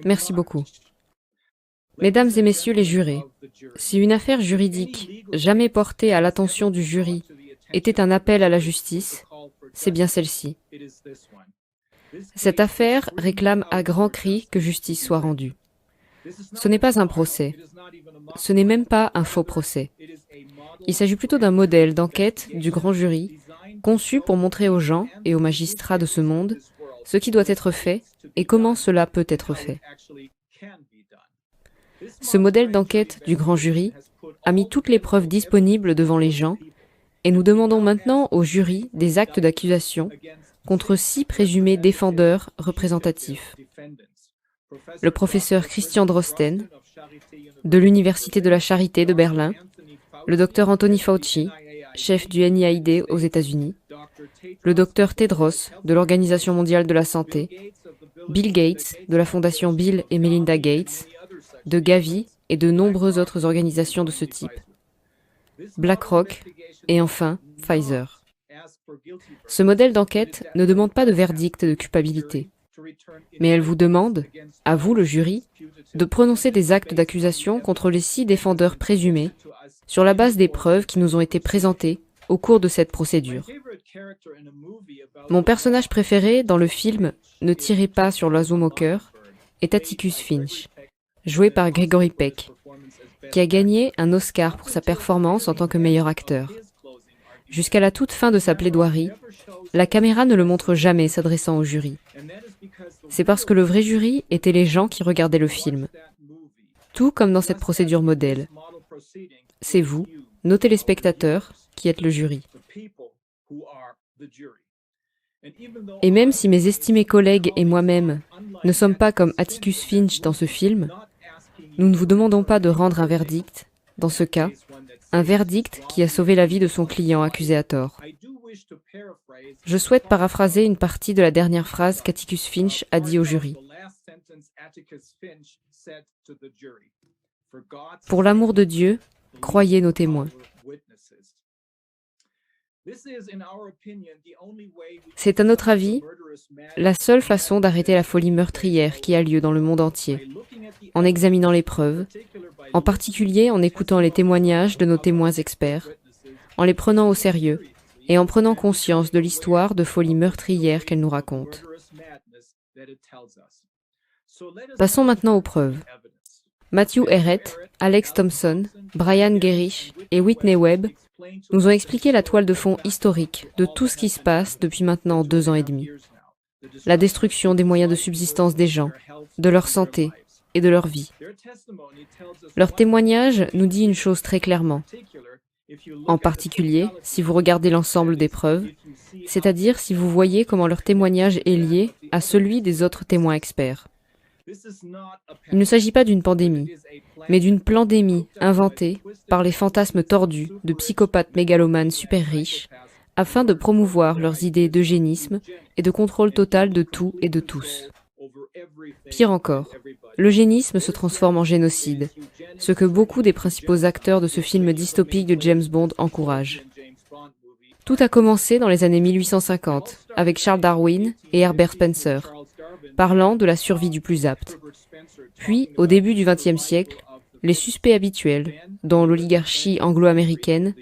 Merci beaucoup. Mesdames et messieurs les jurés, si une affaire juridique jamais portée à l'attention du jury était un appel à la justice, c'est bien celle-ci. Cette affaire réclame à grands cris que justice soit rendue. Ce n'est pas un procès. Ce n'est même pas un faux procès. Il s'agit plutôt d'un modèle d'enquête du grand jury, conçu pour montrer aux gens et aux magistrats de ce monde ce qui doit être fait et comment cela peut être fait. Ce modèle d'enquête du grand jury a mis toutes les preuves disponibles devant les gens et nous demandons maintenant au jury des actes d'accusation contre 6 présumés défendeurs représentatifs. Le professeur Christian Drosten, de l'Université de la Charité de Berlin, le docteur Anthony Fauci, chef du NIAID aux États-Unis, le docteur Tedros, de l'Organisation mondiale de la santé, Bill Gates, de la fondation Bill et Melinda Gates, de Gavi et de nombreuses autres organisations de ce type, BlackRock et enfin Pfizer. Ce modèle d'enquête ne demande pas de verdict de culpabilité, mais elle vous demande, à vous le jury, de prononcer des actes d'accusation contre les 6 défendeurs présumés sur la base des preuves qui nous ont été présentées au cours de cette procédure. Mon personnage préféré dans le film Ne tirez pas sur l'oiseau moqueur est Atticus Finch, joué par Gregory Peck, qui a gagné un Oscar pour sa performance en tant que meilleur acteur. Jusqu'à la toute fin de sa plaidoirie, la caméra ne le montre jamais s'adressant au jury. C'est parce que le vrai jury était les gens qui regardaient le film. Tout comme dans cette procédure modèle. C'est vous, nos téléspectateurs, qui êtes le jury. Et même si mes estimés collègues et moi-même ne sommes pas comme Atticus Finch dans ce film, nous ne vous demandons pas de rendre un verdict, dans ce cas, un verdict qui a sauvé la vie de son client accusé à tort. Je souhaite paraphraser une partie de la dernière phrase qu'Atticus Finch a dit au jury. Pour l'amour de Dieu, croyez nos témoins. C'est à notre avis la seule façon d'arrêter la folie meurtrière qui a lieu dans le monde entier, en examinant les preuves, en particulier en écoutant les témoignages de nos témoins experts, en les prenant au sérieux et en prenant conscience de l'histoire de folie meurtrière qu'elle nous raconte. Passons maintenant aux preuves. Matthew Herrett, Alex Thompson, Brian Gerrish et Whitney Webb nous ont expliqué la toile de fond historique de tout ce qui se passe depuis maintenant 2 ans et demi. La destruction des moyens de subsistance des gens, de leur santé et de leur vie. Leur témoignage nous dit une chose très clairement. En particulier, si vous regardez l'ensemble des preuves, c'est-à-dire si vous voyez comment leur témoignage est lié à celui des autres témoins experts. Il ne s'agit pas d'une pandémie, mais d'une plandémie inventée par les fantasmes tordus de psychopathes mégalomanes super riches afin de promouvoir leurs idées d'eugénisme et de contrôle total de tout et de tous. Pire encore, l'eugénisme se transforme en génocide, ce que beaucoup des principaux acteurs de ce film dystopique de James Bond encouragent. Tout a commencé dans les années 1850 avec Charles Darwin et Herbert Spencer, parlant de la survie du plus apte. Puis, au début du XXe siècle, les suspects habituels, dont l'oligarchie anglo-américaine,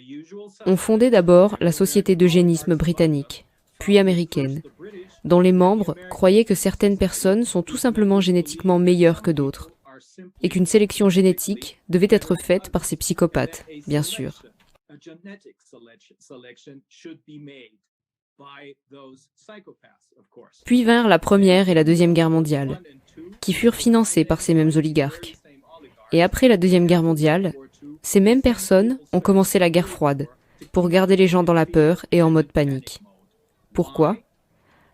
ont fondé d'abord la Société d'eugénisme britannique, puis américaine, dont les membres croyaient que certaines personnes sont tout simplement génétiquement meilleures que d'autres, et qu'une sélection génétique devait être faite par ces psychopathes, bien sûr. Puis vinrent la Première et la Deuxième Guerre mondiale, qui furent financées par ces mêmes oligarques. Et après la Deuxième Guerre mondiale, ces mêmes personnes ont commencé la guerre froide, pour garder les gens dans la peur et en mode panique. Pourquoi ?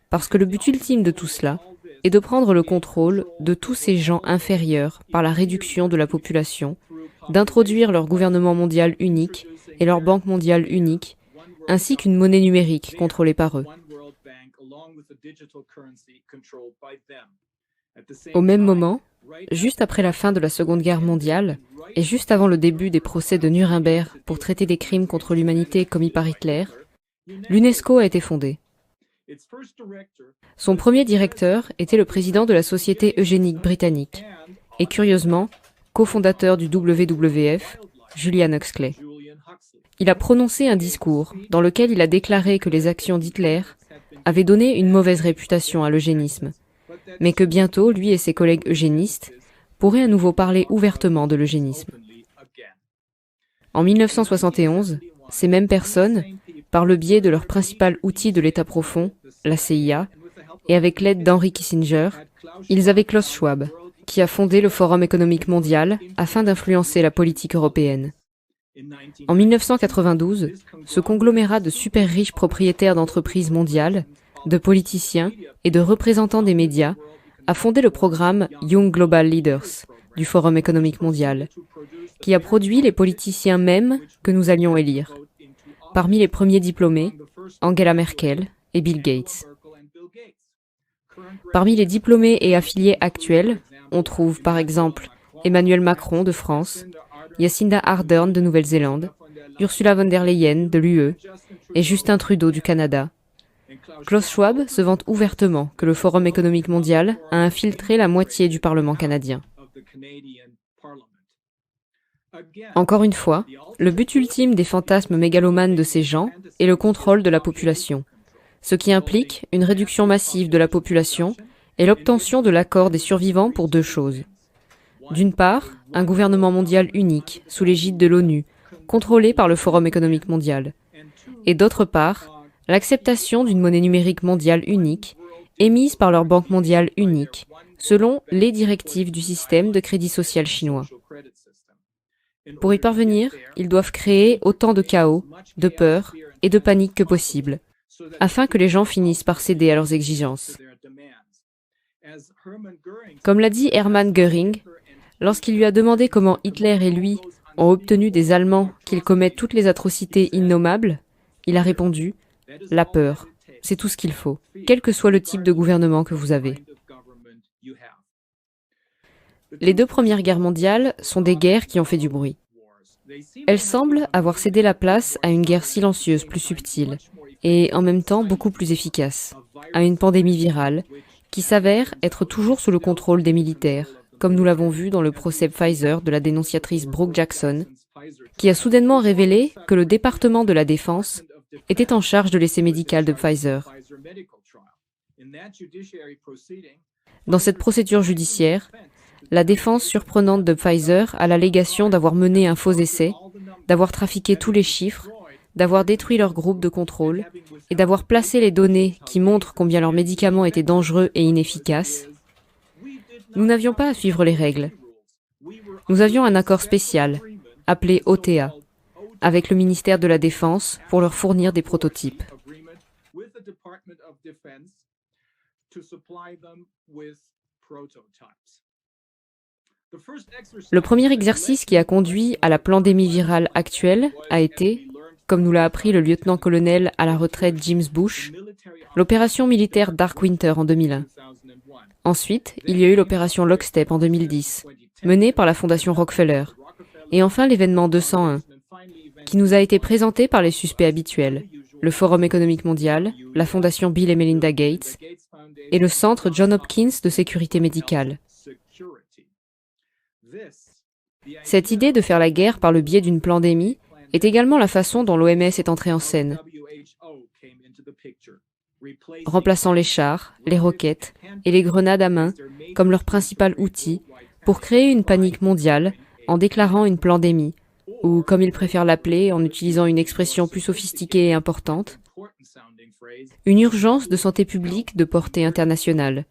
Parce que le but ultime de tout cela est de prendre le contrôle de tous ces gens inférieurs par la réduction de la population, d'introduire leur gouvernement mondial unique et leur banque mondiale unique, ainsi qu'une monnaie numérique contrôlée par eux. Au même moment, juste après la fin de la Seconde Guerre mondiale, et juste avant le début des procès de Nuremberg pour traiter des crimes contre l'humanité commis par Hitler, l'UNESCO a été fondée. Son premier directeur était le président de la Société eugénique britannique et, curieusement, cofondateur du WWF, Julian Huxley. Il a prononcé un discours dans lequel il a déclaré que les actions d'Hitler avaient donné une mauvaise réputation à l'eugénisme, mais que bientôt, lui et ses collègues eugénistes pourraient à nouveau parler ouvertement de l'eugénisme. En 1971, ces mêmes personnes, par le biais de leur principal outil de l'État profond, la CIA, et avec l'aide d'Henry Kissinger, ils avaient Klaus Schwab, qui a fondé le Forum économique mondial afin d'influencer la politique européenne. En 1992, ce conglomérat de super riches propriétaires d'entreprises mondiales, de politiciens et de représentants des médias a fondé le programme Young Global Leaders du Forum économique mondial, qui a produit les politiciens mêmes que nous allions élire. Parmi les premiers diplômés, Angela Merkel et Bill Gates. Parmi les diplômés et affiliés actuels, on trouve par exemple Emmanuel Macron de France, Jacinda Ardern de Nouvelle-Zélande, Ursula von der Leyen de l'UE et Justin Trudeau du Canada. Klaus Schwab se vante ouvertement que le Forum économique mondial a infiltré la moitié du Parlement canadien. Encore une fois, le but ultime des fantasmes mégalomanes de ces gens est le contrôle de la population, ce qui implique une réduction massive de la population et l'obtention de l'accord des survivants pour deux choses. D'une part, un gouvernement mondial unique, sous l'égide de l'ONU, contrôlé par le Forum économique mondial. Et d'autre part, l'acceptation d'une monnaie numérique mondiale unique, émise par leur banque mondiale unique, selon les directives du système de crédit social chinois. Pour y parvenir, ils doivent créer autant de chaos, de peur et de panique que possible, afin que les gens finissent par céder à leurs exigences. Comme l'a dit Hermann Göring, lorsqu'il lui a demandé comment Hitler et lui ont obtenu des Allemands qu'ils commettent toutes les atrocités innommables, il a répondu « La peur, c'est tout ce qu'il faut, quel que soit le type de gouvernement que vous avez. » Les deux premières guerres mondiales sont des guerres qui ont fait du bruit. Elles semblent avoir cédé la place à une guerre silencieuse plus subtile et en même temps beaucoup plus efficace, à une pandémie virale qui s'avère être toujours sous le contrôle des militaires, comme nous l'avons vu dans le procès Pfizer de la dénonciatrice Brooke Jackson, qui a soudainement révélé que le département de la Défense était en charge de l'essai médical de Pfizer. Dans cette procédure judiciaire, la défense surprenante de Pfizer a l'allégation d'avoir mené un faux essai, d'avoir trafiqué tous les chiffres, d'avoir détruit leur groupe de contrôle et d'avoir placé les données qui montrent combien leurs médicaments étaient dangereux et inefficaces. Nous n'avions pas à suivre les règles. Nous avions un accord spécial, appelé OTA, avec le ministère de la Défense pour leur fournir des prototypes. Le premier exercice qui a conduit à la pandémie virale actuelle a été, comme nous l'a appris le lieutenant-colonel à la retraite James Bush, l'opération militaire Dark Winter en 2001. Ensuite, il y a eu l'opération Lockstep en 2010, menée par la Fondation Rockefeller. Et enfin l'événement 201, qui nous a été présenté par les suspects habituels, le Forum économique mondial, la Fondation Bill et Melinda Gates et le Centre Johns Hopkins de sécurité médicale. Cette idée de faire la guerre par le biais d'une pandémie est également la façon dont l'OMS est entrée en scène, remplaçant les chars, les roquettes et les grenades à main comme leur principal outil pour créer une panique mondiale en déclarant une pandémie, ou comme ils préfèrent l'appeler en utilisant une expression plus sophistiquée et importante, une urgence de santé publique de portée internationale,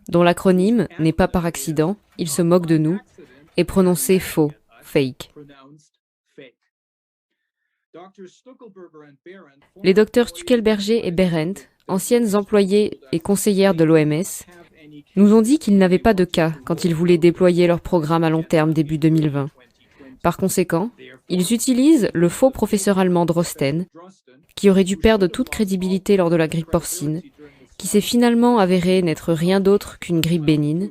dont l'acronyme n'est pas par accident, il se moque de nous, est prononcé faux, fake. Les docteurs Stuckelberger et Behrendt, anciennes employées et conseillères de l'OMS, nous ont dit qu'ils n'avaient pas de cas quand ils voulaient déployer leur programme à long terme début 2020. Par conséquent, ils utilisent le faux professeur allemand Drosten, qui aurait dû perdre toute crédibilité lors de la grippe porcine, qui s'est finalement avéré n'être rien d'autre qu'une grippe bénigne,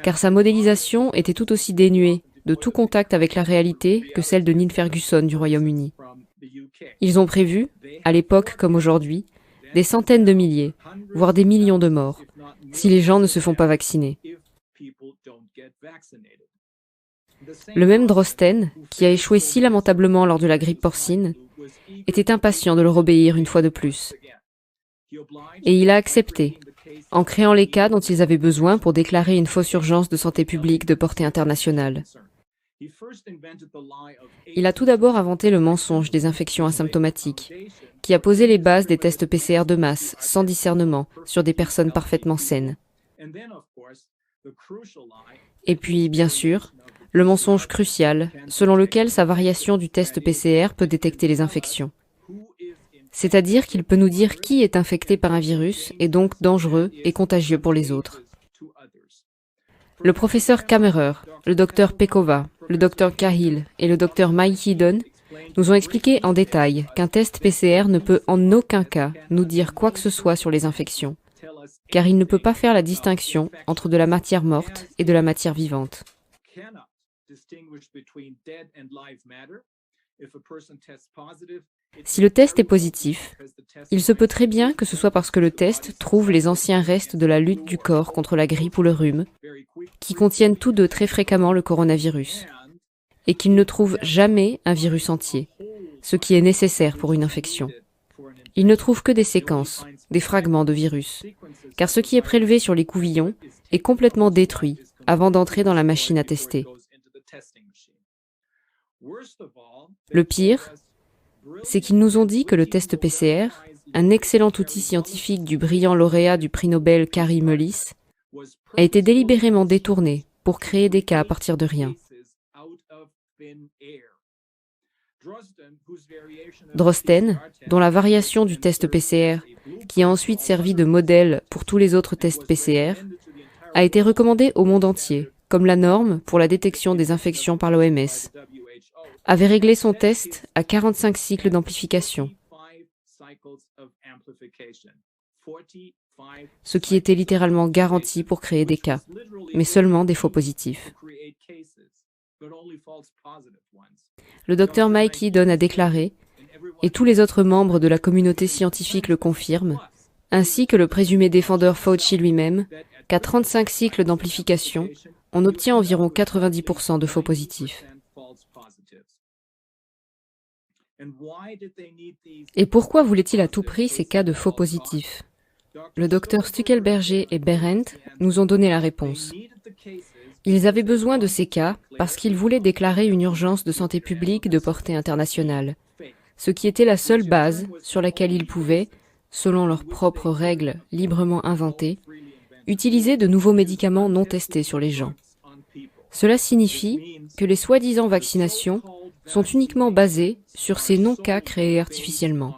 car sa modélisation était tout aussi dénuée de tout contact avec la réalité que celle de Neil Ferguson du Royaume-Uni. Ils ont prévu, à l'époque comme aujourd'hui, des centaines de milliers, voire des millions de morts, si les gens ne se font pas vacciner. Le même Drosten, qui a échoué si lamentablement lors de la grippe porcine, était impatient de leur obéir une fois de plus. Et il a accepté, en créant les cas dont ils avaient besoin pour déclarer une fausse urgence de santé publique de portée internationale. Il a tout d'abord inventé le mensonge des infections asymptomatiques, qui a posé les bases des tests PCR de masse, sans discernement, sur des personnes parfaitement saines. Et puis, bien sûr, le mensonge crucial, selon lequel sa variation du test PCR peut détecter les infections. C'est-à-dire qu'il peut nous dire qui est infecté par un virus et donc dangereux et contagieux pour les autres. Le professeur Kammerer, le docteur Pekova, le docteur Cahill et le docteur Mike Heddon nous ont expliqué en détail qu'un test PCR ne peut en aucun cas nous dire quoi que ce soit sur les infections, car il ne peut pas faire la distinction entre de la matière morte et de la matière vivante. Si le test est positif, il se peut très bien que ce soit parce que le test trouve les anciens restes de la lutte du corps contre la grippe ou le rhume, qui contiennent tous deux très fréquemment le coronavirus, et qu'il ne trouve jamais un virus entier, ce qui est nécessaire pour une infection. Il ne trouve que des séquences, des fragments de virus, car ce qui est prélevé sur les couvillons est complètement détruit avant d'entrer dans la machine à tester. Le pire, c'est qu'ils nous ont dit que le test PCR, un excellent outil scientifique du brillant lauréat du prix Nobel Kary Mullis, a été délibérément détourné pour créer des cas à partir de rien. Drosten, dont la variation du test PCR, qui a ensuite servi de modèle pour tous les autres tests PCR, a été recommandé au monde entier comme la norme pour la détection des infections par l'OMS, avait réglé son test à 45 cycles d'amplification, ce qui était littéralement garanti pour créer des cas, mais seulement des faux positifs. Le docteur Mike Heddon a déclaré, et tous les autres membres de la communauté scientifique le confirment, ainsi que le présumé défendeur Fauci lui-même, qu'à 35 cycles d'amplification, on obtient environ 90% de faux positifs. Et pourquoi voulait-il à tout prix ces cas de faux positifs? Le docteur Stuckelberger et Berendt nous ont donné la réponse. Ils avaient besoin de ces cas parce qu'ils voulaient déclarer une urgence de santé publique de portée internationale, ce qui était la seule base sur laquelle ils pouvaient, selon leurs propres règles librement inventées, utiliser de nouveaux médicaments non testés sur les gens. Cela signifie que les soi-disant vaccinations sont uniquement basées sur ces non-cas créés artificiellement.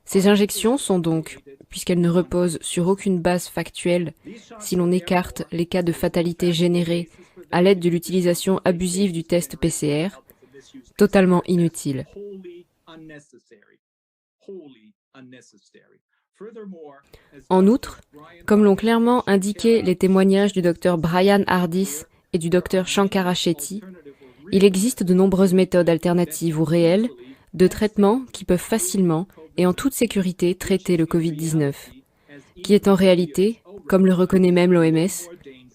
Ces injections sont donc, puisqu'elles ne reposent sur aucune base factuelle, si l'on écarte les cas de fatalité générés à l'aide de l'utilisation abusive du test PCR, totalement inutiles. En outre, comme l'ont clairement indiqué les témoignages du docteur Brian Hardis et du docteur Shankara Shetty, il existe de nombreuses méthodes alternatives ou réelles de traitement qui peuvent facilement et en toute sécurité traiter le Covid-19, qui est en réalité, comme le reconnaît même l'OMS,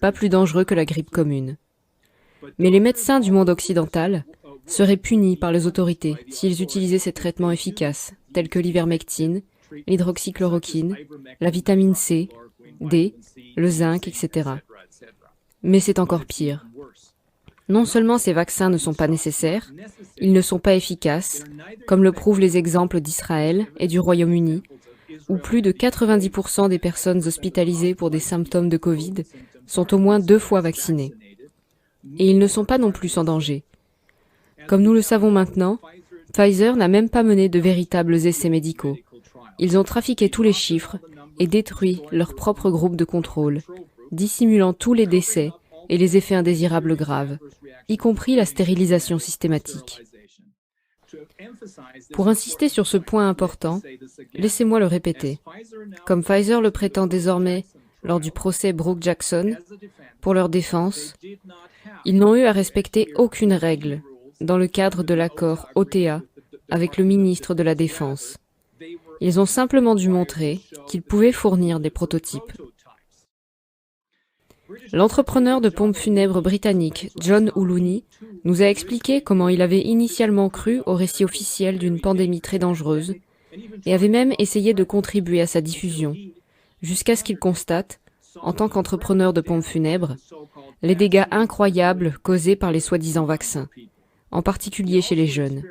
pas plus dangereux que la grippe commune. Mais les médecins du monde occidental seraient punis par les autorités s'ils utilisaient ces traitements efficaces, tels que l'ivermectine, l'hydroxychloroquine, la vitamine C, D, le zinc, etc. Mais c'est encore pire. Non seulement ces vaccins ne sont pas nécessaires, ils ne sont pas efficaces, comme le prouvent les exemples d'Israël et du Royaume-Uni, où plus de 90% des personnes hospitalisées pour des symptômes de Covid sont au moins 2 fois vaccinées. Et ils ne sont pas non plus sans danger. Comme nous le savons maintenant, Pfizer n'a même pas mené de véritables essais médicaux. Ils ont trafiqué tous les chiffres et détruit leur propre groupe de contrôle, dissimulant tous les décès et les effets indésirables graves, y compris la stérilisation systématique. Pour insister sur ce point important, laissez-moi le répéter. Comme Pfizer le prétend désormais lors du procès Brooke-Jackson, pour leur défense, ils n'ont eu à respecter aucune règle dans le cadre de l'accord OTA avec le ministre de la Défense. Ils ont simplement dû montrer qu'ils pouvaient fournir des prototypes. L'entrepreneur de pompes funèbres britannique John O'Looney nous a expliqué comment il avait initialement cru au récit officiel d'une pandémie très dangereuse et avait même essayé de contribuer à sa diffusion, jusqu'à ce qu'il constate, en tant qu'entrepreneur de pompes funèbres, les dégâts incroyables causés par les soi-disant vaccins, en particulier chez les jeunes.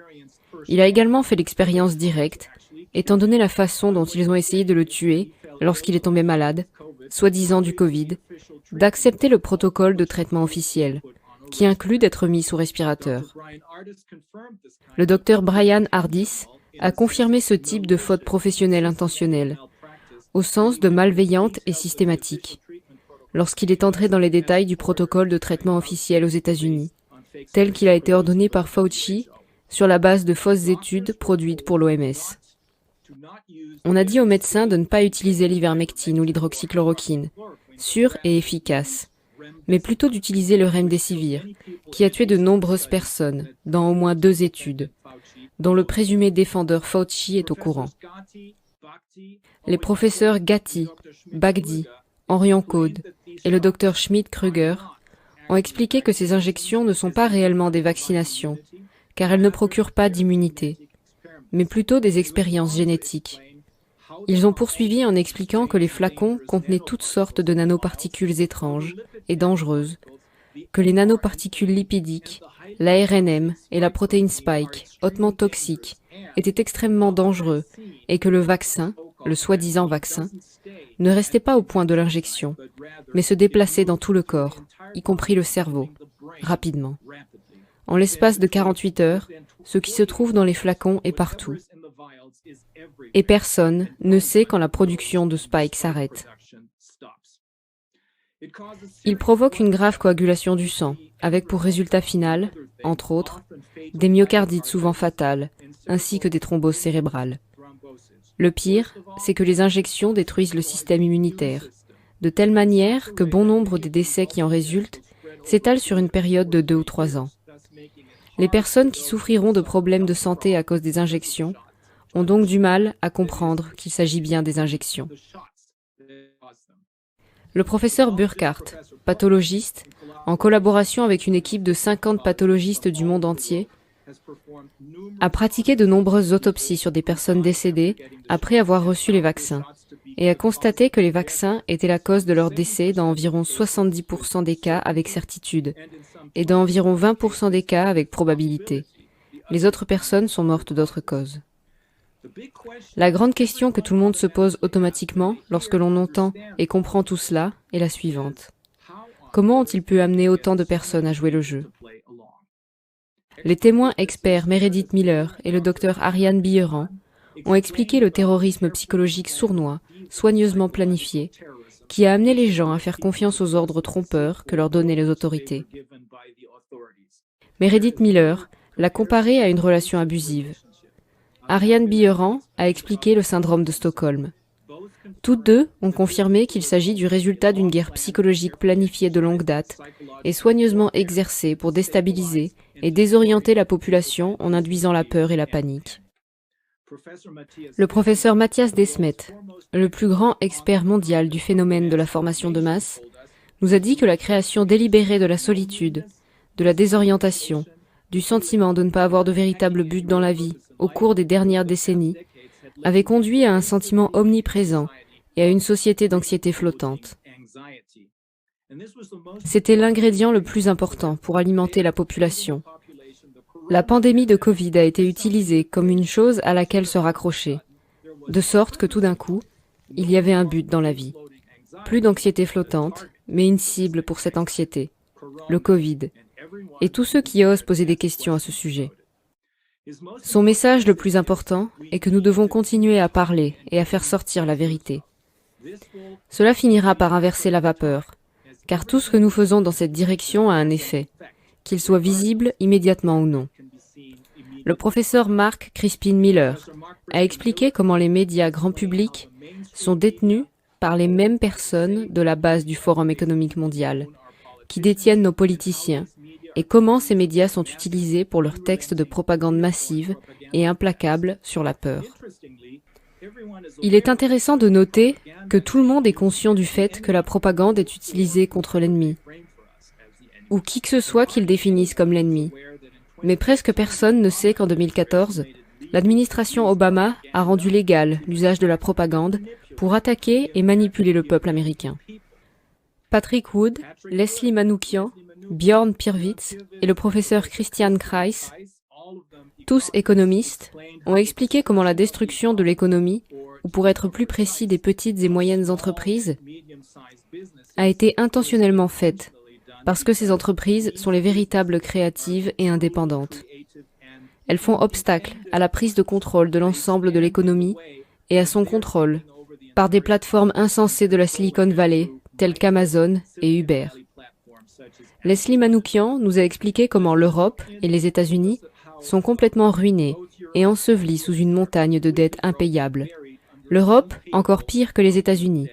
Il a également fait l'expérience directe, étant donné la façon dont ils ont essayé de le tuer lorsqu'il est tombé malade, soi-disant du Covid, d'accepter le protocole de traitement officiel, qui inclut d'être mis sous respirateur. Le docteur Brian Hardis a confirmé ce type de faute professionnelle intentionnelle, au sens de malveillante et systématique, lorsqu'il est entré dans les détails du protocole de traitement officiel aux États-Unis, tel qu'il a été ordonné par Fauci sur la base de fausses études produites pour l'OMS. On a dit aux médecins de ne pas utiliser l'ivermectine ou l'hydroxychloroquine, sûr et efficace, mais plutôt d'utiliser le remdesivir, qui a tué de nombreuses personnes dans au moins 2 études, dont le présumé défendeur Fauci est au courant. Les professeurs Gatti, Bagdi, Henrion Caude et le docteur Schmidt-Kruger ont expliqué que ces injections ne sont pas réellement des vaccinations, car elles ne procurent pas d'immunité, mais plutôt des expériences génétiques. Ils ont poursuivi en expliquant que les flacons contenaient toutes sortes de nanoparticules étranges et dangereuses, que les nanoparticules lipidiques, l'ARNM et la protéine spike, hautement toxiques, étaient extrêmement dangereux et que le vaccin, le soi-disant vaccin, ne restait pas au point de l'injection, mais se déplaçait dans tout le corps, y compris le cerveau, rapidement. En l'espace de 48 heures, ce qui se trouve dans les flacons est partout. Et personne ne sait quand la production de spike s'arrête. Il provoque une grave coagulation du sang, avec pour résultat final, entre autres, des myocardites souvent fatales, ainsi que des thromboses cérébrales. Le pire, c'est que les injections détruisent le système immunitaire, de telle manière que bon nombre des décès qui en résultent s'étalent sur une période de 2 ou 3 ans. Les personnes qui souffriront de problèmes de santé à cause des injections ont donc du mal à comprendre qu'il s'agit bien des injections. Le professeur Burkhardt, pathologiste, en collaboration avec une équipe de 50 pathologistes du monde entier, a pratiqué de nombreuses autopsies sur des personnes décédées après avoir reçu les vaccins et a constaté que les vaccins étaient la cause de leur décès dans environ 70% des cas avec certitude et dans environ 20% des cas avec probabilité. Les autres personnes sont mortes d'autres causes. La grande question que tout le monde se pose automatiquement lorsque l'on entend et comprend tout cela est la suivante. Comment ont-ils pu amener autant de personnes à jouer le jeu ? Les témoins experts Meredith Miller et le docteur Ariane Billeran ont expliqué le terrorisme psychologique sournois, soigneusement planifié, qui a amené les gens à faire confiance aux ordres trompeurs que leur donnaient les autorités. Meredith Miller l'a comparé à une relation abusive. Ariane Billeran a expliqué le syndrome de Stockholm. Toutes deux ont confirmé qu'il s'agit du résultat d'une guerre psychologique planifiée de longue date et soigneusement exercée pour déstabiliser et désorienter la population en induisant la peur et la panique. Le professeur Matthias Desmet, le plus grand expert mondial du phénomène de la formation de masse, nous a dit que la création délibérée de la solitude, de la désorientation, du sentiment de ne pas avoir de véritable but dans la vie au cours des dernières décennies avait conduit à un sentiment omniprésent et à une société d'anxiété flottante. C'était l'ingrédient le plus important pour alimenter la population. La pandémie de Covid a été utilisée comme une chose à laquelle se raccrocher, de sorte que tout d'un coup, il y avait un but dans la vie. Plus d'anxiété flottante, mais une cible pour cette anxiété, le Covid, et tous ceux qui osent poser des questions à ce sujet. Son message le plus important est que nous devons continuer à parler et à faire sortir la vérité. Cela finira par inverser la vapeur, car tout ce que nous faisons dans cette direction a un effet, qu'il soit visible immédiatement ou non. Le professeur Mark Crispin Miller a expliqué comment les médias grand public sont détenus par les mêmes personnes de la base du Forum économique mondial, qui détiennent nos politiciens, et comment ces médias sont utilisés pour leurs textes de propagande massive et implacable sur la peur. Il est intéressant de noter que tout le monde est conscient du fait que la propagande est utilisée contre l'ennemi, ou qui que ce soit qu'il définisse comme l'ennemi. Mais presque personne ne sait qu'en 2014, l'administration Obama a rendu légal l'usage de la propagande pour attaquer et manipuler le peuple américain. Patrick Wood, Leslie Manoukian, Bjorn Pirwitz et le professeur Christian Kreis, tous économistes, ont expliqué comment la destruction de l'économie, ou pour être plus précis des petites et moyennes entreprises, a été intentionnellement faite, parce que ces entreprises sont les véritables créatives et indépendantes. Elles font obstacle à la prise de contrôle de l'ensemble de l'économie et à son contrôle par des plateformes insensées de la Silicon Valley, telles qu'Amazon et Uber. Leslie Manoukian nous a expliqué comment l'Europe et les États-Unis sont complètement ruinés et ensevelis sous une montagne de dettes impayables. L'Europe, encore pire que les États-Unis,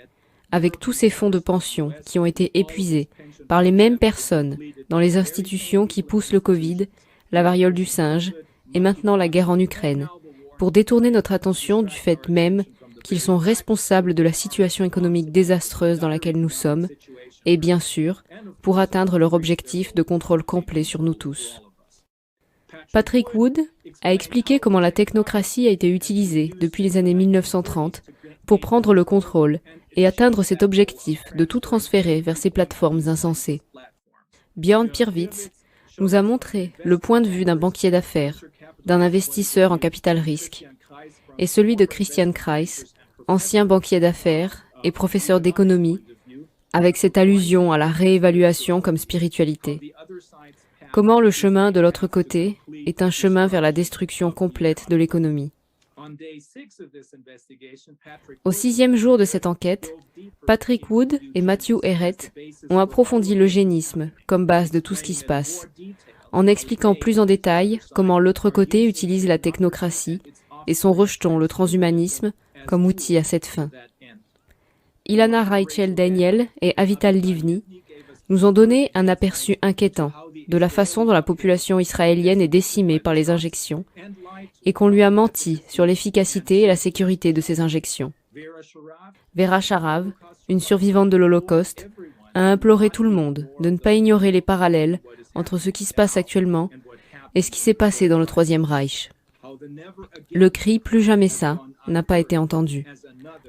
avec tous ces fonds de pension qui ont été épuisés par les mêmes personnes dans les institutions qui poussent le Covid, la variole du singe et maintenant la guerre en Ukraine, pour détourner notre attention du fait même qu'ils sont responsables de la situation économique désastreuse dans laquelle nous sommes, et bien sûr, pour atteindre leur objectif de contrôle complet sur nous tous. Patrick Wood a expliqué comment la technocratie a été utilisée depuis les années 1930 pour prendre le contrôle et atteindre cet objectif de tout transférer vers ces plateformes insensées. Bjorn Pirwitz nous a montré le point de vue d'un banquier d'affaires, d'un investisseur en capital risque, et celui de Christian Kreis, ancien banquier d'affaires et professeur d'économie, avec cette allusion à la réévaluation comme spiritualité. Comment le chemin de l'autre côté est un chemin vers la destruction complète de l'économie. Au 6e jour de cette enquête, Patrick Wood et Matthew Ehret ont approfondi l'eugénisme comme base de tout ce qui se passe, en expliquant plus en détail comment l'autre côté utilise la technocratie et son rejeton, le transhumanisme, comme outil à cette fin. Ilana Rachel Daniel et Avital Livni nous ont donné un aperçu inquiétant de la façon dont la population israélienne est décimée par les injections et qu'on lui a menti sur l'efficacité et la sécurité de ces injections. Vera Sharav, une survivante de l'Holocauste, a imploré tout le monde de ne pas ignorer les parallèles entre ce qui se passe actuellement et ce qui s'est passé dans le Troisième Reich. Le cri « plus jamais ça » n'a pas été entendu,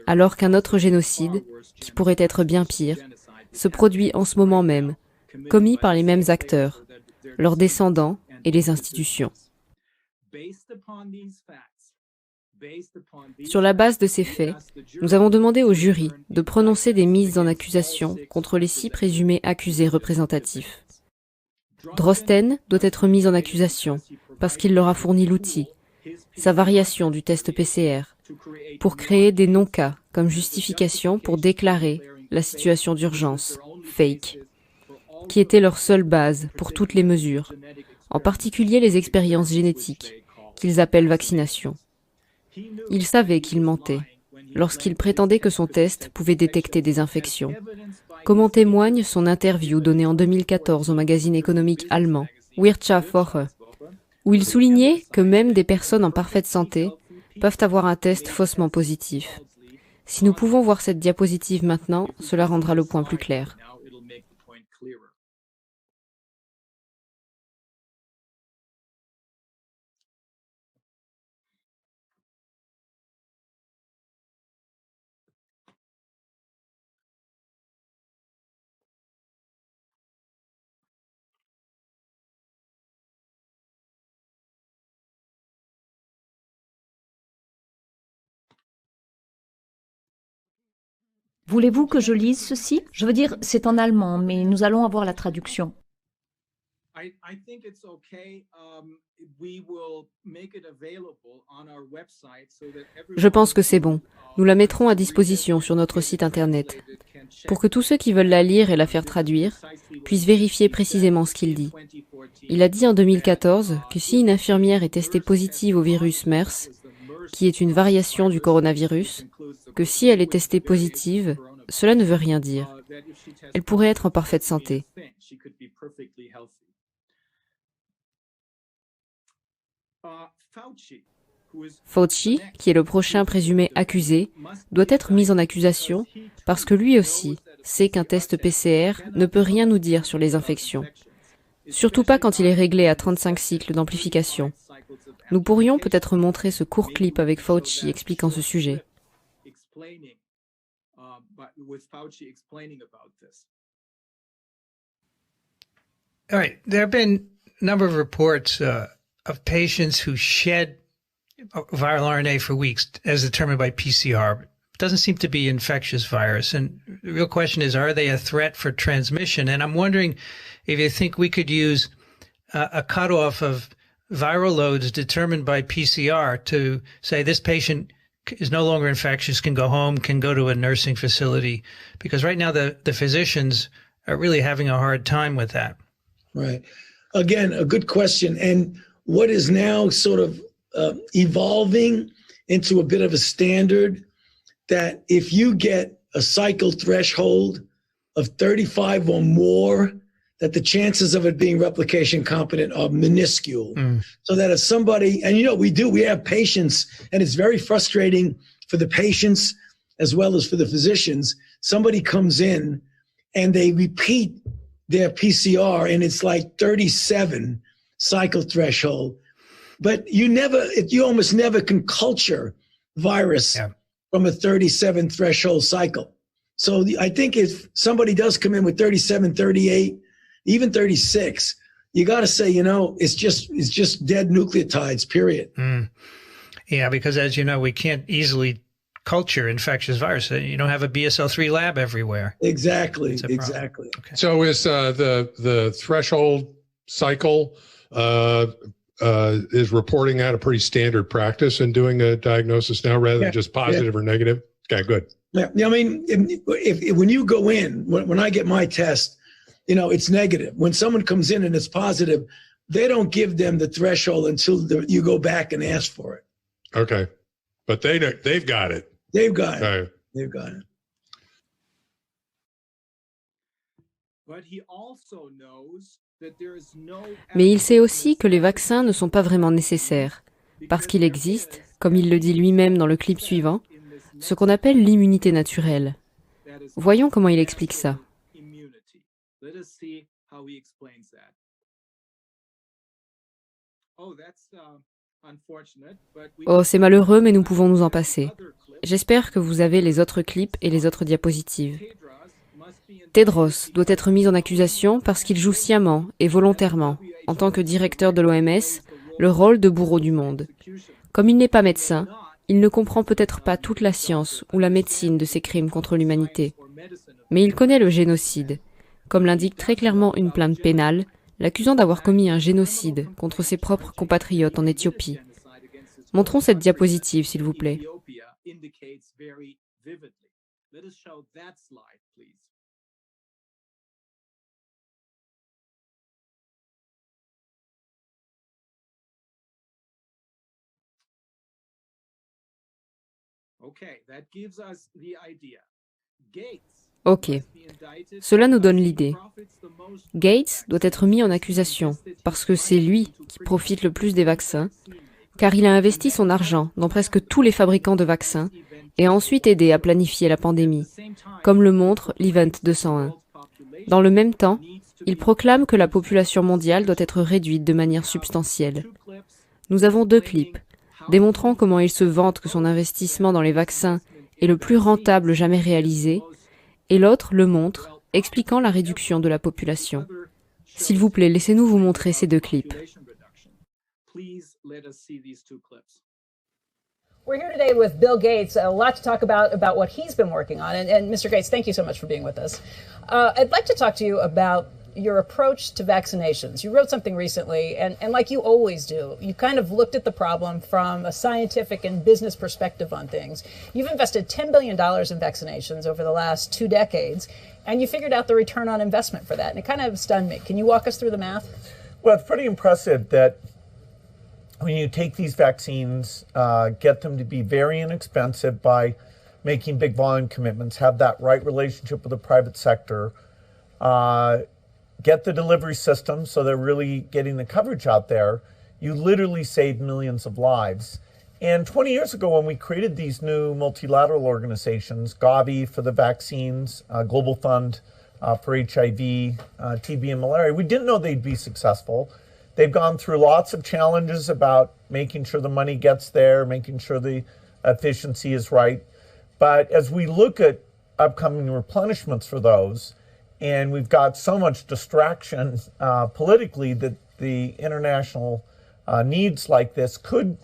alors qu'un autre génocide, qui pourrait être bien pire, se produit en ce moment même, commis par les mêmes acteurs, leurs descendants et les institutions. Sur la base de ces faits, nous avons demandé au jury de prononcer des mises en accusation contre les 6 présumés accusés représentatifs. Drosten doit être mis en accusation parce qu'il leur a fourni l'outil, sa variation du test PCR, pour créer des non-cas comme justification pour déclarer la situation d'urgence, fake, qui était leur seule base pour toutes les mesures, en particulier les expériences génétiques, qu'ils appellent vaccination. Il savait qu'il mentait lorsqu'il prétendait que son test pouvait détecter des infections, comme en témoigne son interview donnée en 2014 au magazine économique allemand Wirtschaftswoche, où il soulignait que même des personnes en parfaite santé peuvent avoir un test faussement positif. Si nous pouvons voir cette diapositive maintenant, cela rendra le point plus clair. Voulez-vous que je lise ceci? Je veux dire, c'est en allemand, mais nous allons avoir la traduction. Je pense que c'est bon. Nous la mettrons à disposition sur notre site internet, pour que tous ceux qui veulent la lire et la faire traduire puissent vérifier précisément ce qu'il dit. Il a dit en 2014 que si une infirmière est testée positive au virus MERS, qui est une variation du coronavirus, que si elle est testée positive, cela ne veut rien dire. Elle pourrait être en parfaite santé. Fauci, qui est le prochain présumé accusé, doit être mis en accusation parce que lui aussi sait qu'un test PCR ne peut rien nous dire sur les infections. Surtout pas quand il est réglé à 35 cycles d'amplification. Nous pourrions peut-être montrer ce court clip avec Fauci expliquant ce sujet. All right. There have been a number of reports of patients who shed viral RNA for weeks as determined by PCR. It doesn't seem to be infectious virus. And the real question is, are they a threat for transmission? And I'm wondering if you think we could use a cutoff of viral loads determined by PCR to say this patient is no longer infectious, can go home, can go to a nursing facility. Because right now the physicians are really having a hard time with that. Right. Again, a good question. And what is now sort of evolving into a bit of a standard that if you get a cycle threshold of 35 or more, that the chances of it being replication competent are minuscule. So that if somebody, and we have patients, and it's very frustrating for the patients as well as for the physicians. Somebody comes in and they repeat their PCR and it's like 37 cycle threshold, but you almost never can culture virus from a 37 threshold cycle. So I think if somebody does come in with 37, 38, even 36, you got to say, it's just dead nucleotides, period. Yeah, because as you know, we can't easily culture infectious virus. You don't have a BSL-3 lab everywhere. Exactly. Okay. So is the threshold cycle is reporting out a pretty standard practice in doing a diagnosis now rather than just positive or negative? Okay, good. Yeah, I mean, if when you go in, when I get my test, it's negative. When someone comes in and it's positive, they don't give them the threshold until you go back and ask for it. Okay, but they've got it. They've got it. Okay. They've got it. Mais il sait aussi que les vaccins ne sont pas vraiment nécessaires, parce qu'il existe, comme il le dit lui-même dans le clip suivant, ce qu'on appelle l'immunité naturelle. Voyons comment il explique ça. Oh, c'est malheureux, mais nous pouvons nous en passer. J'espère que vous avez les autres clips et les autres diapositives. Tedros doit être mis en accusation parce qu'il joue sciemment et volontairement, en tant que directeur de l'OMS, le rôle de bourreau du monde. Comme il n'est pas médecin, il ne comprend peut-être pas toute la science ou la médecine de ces crimes contre l'humanité. Mais il connaît le génocide, comme l'indique très clairement une plainte pénale, l'accusant d'avoir commis un génocide contre ses propres compatriotes en Éthiopie. Montrons cette diapositive, s'il vous plaît. Ok, cela nous donne l'idée. Gates doit être mis en accusation parce que c'est lui qui profite le plus des vaccins, car il a investi son argent dans presque tous les fabricants de vaccins et a ensuite aidé à planifier la pandémie, comme le montre l'Event 201. Dans le même temps, il proclame que la population mondiale doit être réduite de manière substantielle. Nous avons 2 clips, démontrant comment il se vante que son investissement dans les vaccins est le plus rentable jamais réalisé, et l'autre le montre, expliquant la réduction de la population. S'il vous plaît, laissez-nous vous montrer ces 2 clips. We're here today with Bill Gates, a lot to talk about what he's been working on. And Mr. Gates, thank you so much for being with us. I'd like to talk to you about your approach to vaccinations. You wrote something recently, and like you always do, you kind of looked at the problem from a scientific and business perspective on things. You've invested $10 billion in vaccinations over the last 2 decades, and you figured out the return on investment for that, and it kind of stunned me. Can you walk us through the math? Well, it's pretty impressive that when you take these vaccines, get them to be very inexpensive by making big volume commitments, have that right relationship with the private sector, get the delivery system so they're really getting the coverage out there, you literally save millions of lives. And 20 years ago, when we created these new multilateral organizations, Gavi for the vaccines, Global Fund for HIV, TB, and malaria, we didn't know they'd be successful. They've gone through lots of challenges about making sure the money gets there, making sure the efficiency is right. But as we look at upcoming replenishments for those, and we've got so much distraction politically that the international needs like this could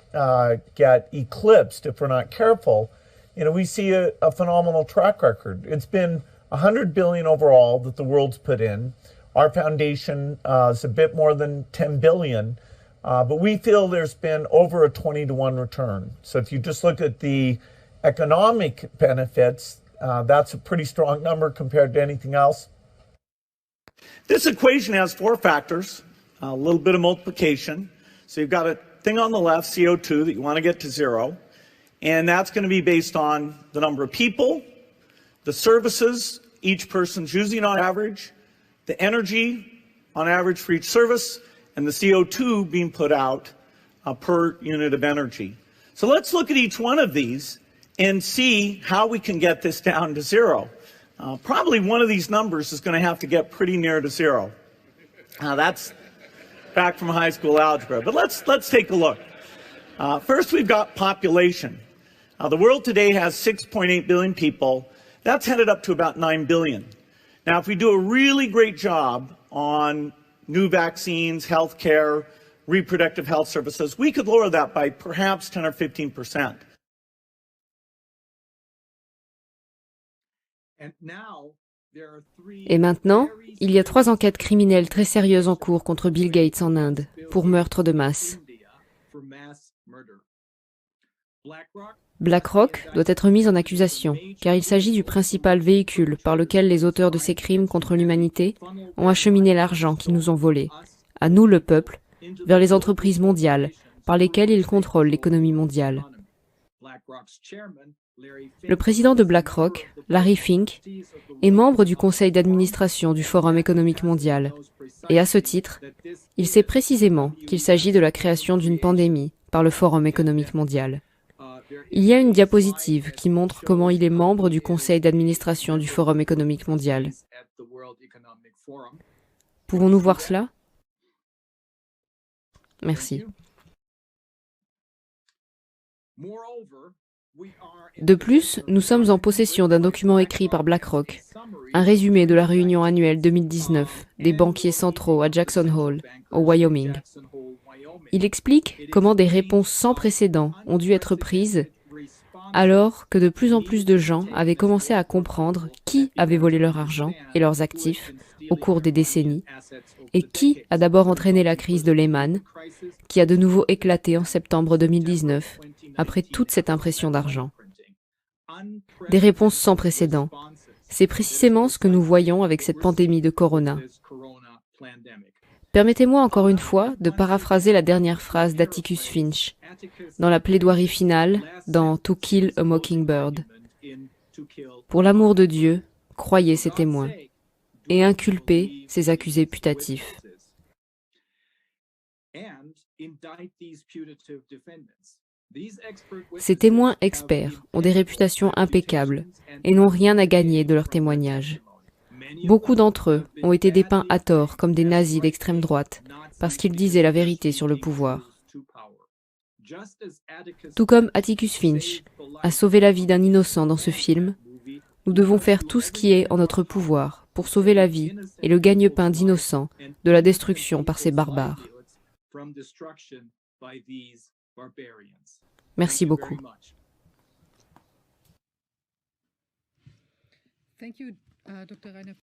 get eclipsed if we're not careful. You know, we see a phenomenal track record. It's been $100 billion overall that the world's put in. Our foundation is a bit more than $10 billion, but we feel there's been over a 20-to-1 return. So if you just look at the economic benefits, that's a pretty strong number compared to anything else. This equation has four factors, a little bit of multiplication. So you've got a thing on the left, CO2, that you want to get to zero, and that's going to be based on the number of people, the services each person's using on average, the energy on average for each service, and the CO2 being put out per unit of energy. So let's look at each one of these and see how we can get this down to zero. Probably one of these numbers is going to have to get pretty near to zero. That's back from high school algebra, but let's take a look. First, we've got population. The world today has 6.8 billion people. That's headed up to about 9 billion. Now, if we do a really great job on new vaccines, healthcare, reproductive health services, we could lower that by perhaps 10 or 15%. Et maintenant, il y a 3 enquêtes criminelles très sérieuses en cours contre Bill Gates en Inde, pour meurtre de masse. BlackRock doit être mis en accusation, car il s'agit du principal véhicule par lequel les auteurs de ces crimes contre l'humanité ont acheminé l'argent qu'ils nous ont volé, à nous le peuple, vers les entreprises mondiales, par lesquelles ils contrôlent l'économie mondiale. Le président de BlackRock, Larry Fink, est membre du conseil d'administration du Forum économique mondial. Et à ce titre, il sait précisément qu'il s'agit de la création d'une pandémie par le Forum économique mondial. Il y a une diapositive qui montre comment il est membre du conseil d'administration du Forum économique mondial. Pouvons-nous voir cela? Merci. De plus, nous sommes en possession d'un document écrit par BlackRock, un résumé de la réunion annuelle 2019 des banquiers centraux à Jackson Hole, au Wyoming. Il explique comment des réponses sans précédent ont dû être prises alors que de plus en plus de gens avaient commencé à comprendre qui avait volé leur argent et leurs actifs au cours des décennies et qui a d'abord entraîné la crise de Lehman, qui a de nouveau éclaté en septembre 2019 après toute cette impression d'argent. Des réponses sans précédent. C'est précisément ce que nous voyons avec cette pandémie de Corona. Permettez-moi encore une fois de paraphraser la dernière phrase d'Atticus Finch dans la plaidoirie finale dans To Kill a Mockingbird. Pour l'amour de Dieu, croyez ces témoins et inculpez ces accusés putatifs. Ces témoins experts ont des réputations impeccables et n'ont rien à gagner de leurs témoignages. Beaucoup d'entre eux ont été dépeints à tort comme des nazis d'extrême droite parce qu'ils disaient la vérité sur le pouvoir. Tout comme Atticus Finch a sauvé la vie d'un innocent dans ce film, nous devons faire tout ce qui est en notre pouvoir pour sauver la vie et le gagne-pain d'innocents de la destruction par ces barbares. Merci beaucoup. Thank you, Dr. Reiner.